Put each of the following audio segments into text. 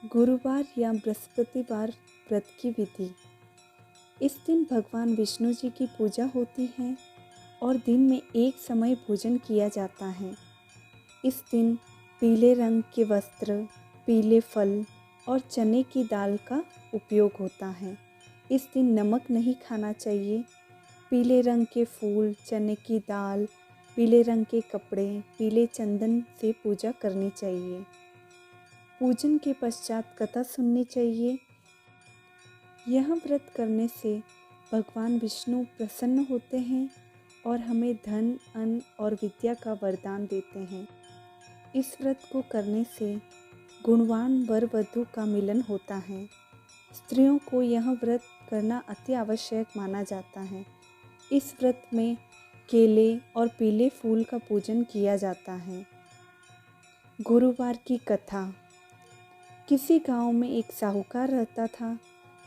गुरुवार या बृहस्पतिवार व्रत की विधि। इस दिन भगवान विष्णु जी की पूजा होती है और दिन में एक समय भोजन किया जाता है। इस दिन पीले रंग के वस्त्र, पीले फल और चने की दाल का उपयोग होता है। इस दिन नमक नहीं खाना चाहिए। पीले रंग के फूल, चने की दाल, पीले रंग के कपड़े, पीले चंदन से पूजा करनी चाहिए। पूजन के पश्चात कथा सुननी चाहिए। यह व्रत करने से भगवान विष्णु प्रसन्न होते हैं और हमें धन, अन्न और विद्या का वरदान देते हैं। इस व्रत को करने से गुणवान वर वधू का मिलन होता है। स्त्रियों को यह व्रत करना अति आवश्यक माना जाता है। इस व्रत में केले और पीले फूल का पूजन किया जाता है। गुरुवार की कथा। किसी गांव में एक साहूकार रहता था,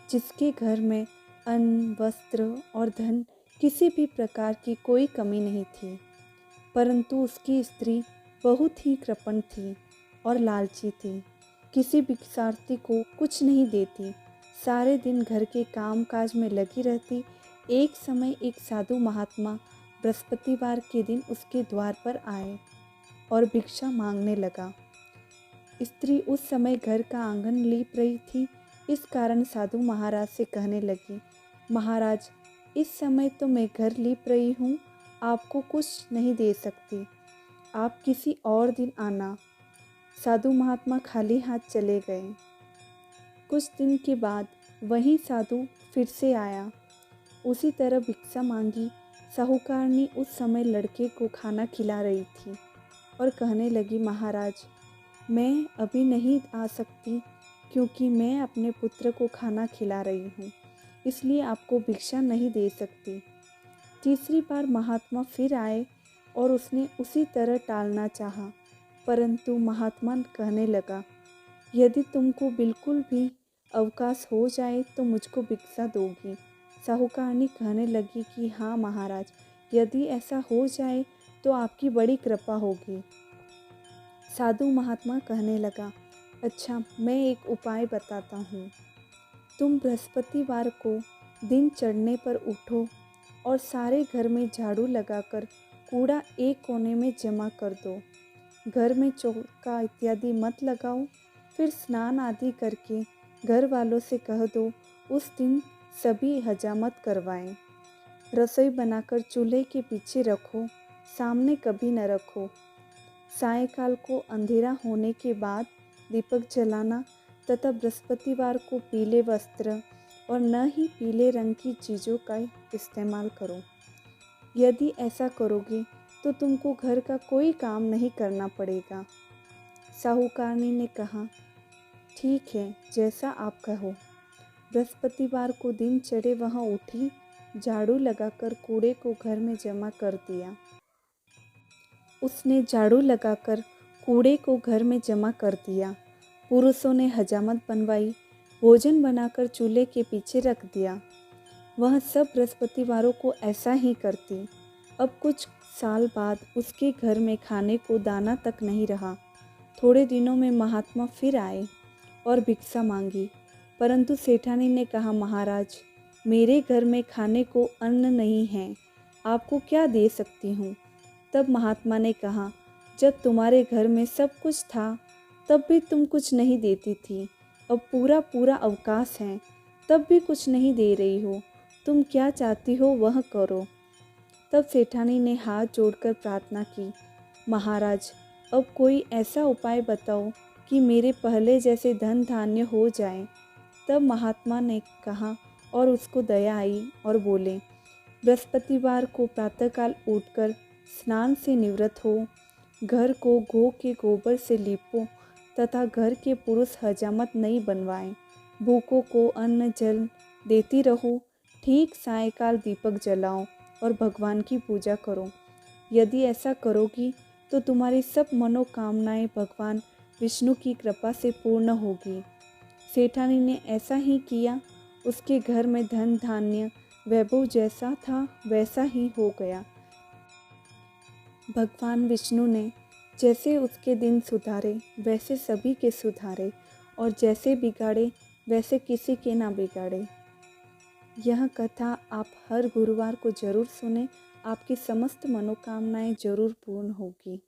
जिसके घर में अन्न, वस्त्र और धन किसी भी प्रकार की कोई कमी नहीं थी। परंतु उसकी स्त्री बहुत ही कृपण थी और लालची थी। किसी भिक्षार्थी को कुछ नहीं देती, सारे दिन घर के काम काज में लगी रहती। एक समय एक साधु महात्मा बृहस्पतिवार के दिन उसके द्वार पर आए और भिक्षा मांगने लगा। स्त्री उस समय घर का आंगन लीप रही थी। इस कारण साधु महाराज से कहने लगी, महाराज, इस समय तो मैं घर लीप रही हूँ, आपको कुछ नहीं दे सकती, आप किसी और दिन आना। साधु महात्मा खाली हाथ चले गए। कुछ दिन के बाद वही साधु फिर से आया। उसी तरह भिक्षा मांगी। साहूकारनी उस समय लड़के को खाना खिला रही थी और कहने लगी, महाराज, मैं अभी नहीं आ सकती क्योंकि मैं अपने पुत्र को खाना खिला रही हूँ, इसलिए आपको भिक्षा नहीं दे सकती। तीसरी बार महात्मा फिर आए और उसने उसी तरह टालना चाहा, परंतु महात्मा कहने लगा, यदि तुमको बिल्कुल भी अवकाश हो जाए तो मुझको भिक्षा दोगी। साहूकारनी कहने लगी कि हाँ महाराज, यदि ऐसा हो जाए तो आपकी बड़ी कृपा होगी। साधु महात्मा कहने लगा, अच्छा, मैं एक उपाय बताता हूँ। तुम बृहस्पतिवार को दिन चढ़ने पर उठो और सारे घर में झाड़ू लगाकर कूड़ा एक कोने में जमा कर दो। घर में चौका इत्यादि मत लगाओ। फिर स्नान आदि करके घर वालों से कह दो उस दिन सभी हजामत करवाएं। रसोई बनाकर चूल्हे के पीछे रखो, सामने कभी न रखो। सायंकाल को अंधेरा होने के बाद दीपक जलाना तथा बृहस्पतिवार को पीले वस्त्र और न ही पीले रंग की चीज़ों का इस्तेमाल करो। यदि ऐसा करोगे तो तुमको घर का कोई काम नहीं करना पड़ेगा। साहूकारनी ने कहा, ठीक है, जैसा आप कहो। बृहस्पतिवार को दिन चढ़े वहाँ उठी, झाड़ू लगाकर कूड़े को घर में जमा कर दिया। उसने झाड़ू लगाकर कूड़े को घर में जमा कर दिया। पुरुषों ने हजामत बनवाई, भोजन बनाकर चूल्हे के पीछे रख दिया। वह सब बृहस्पतिवारों को ऐसा ही करती। अब कुछ साल बाद उसके घर में खाने को दाना तक नहीं रहा। थोड़े दिनों में महात्मा फिर आए और भिक्षा मांगी, परंतु सेठानी ने कहा, महाराज, मेरे घर में खाने को अन्न नहीं है, आपको क्या दे सकती हूँ। तब महात्मा ने कहा, जब तुम्हारे घर में सब कुछ था तब भी तुम कुछ नहीं देती थी, अब पूरा पूरा अवकाश है तब भी कुछ नहीं दे रही हो, तुम क्या चाहती हो वह करो। तब सेठानी ने हाथ जोड़कर प्रार्थना की, महाराज, अब कोई ऐसा उपाय बताओ कि मेरे पहले जैसे धन धान्य हो जाए। तब महात्मा ने कहा और उसको दया आई और बोले, बृहस्पतिवार को प्रातःकाल उठकर स्नान से निवृत्त हो, घर को गौ के गोबर से लीपो तथा घर के पुरुष हजामत नहीं बनवाएं। भूखों को अन्न जल देती रहो। ठीक सायंकाल दीपक जलाओ और भगवान की पूजा करो। यदि ऐसा करोगी तो तुम्हारी सब मनोकामनाएं भगवान विष्णु की कृपा से पूर्ण होगी। सेठानी ने ऐसा ही किया। उसके घर में धन धान्य वैभव जैसा था वैसा ही हो गया। भगवान विष्णु ने जैसे उसके दिन सुधारे वैसे सभी के सुधारे और जैसे बिगाड़े वैसे किसी के ना बिगाड़े। यह कथा आप हर गुरुवार को ज़रूर सुनें, आपकी समस्त मनोकामनाएं ज़रूर पूर्ण होगी।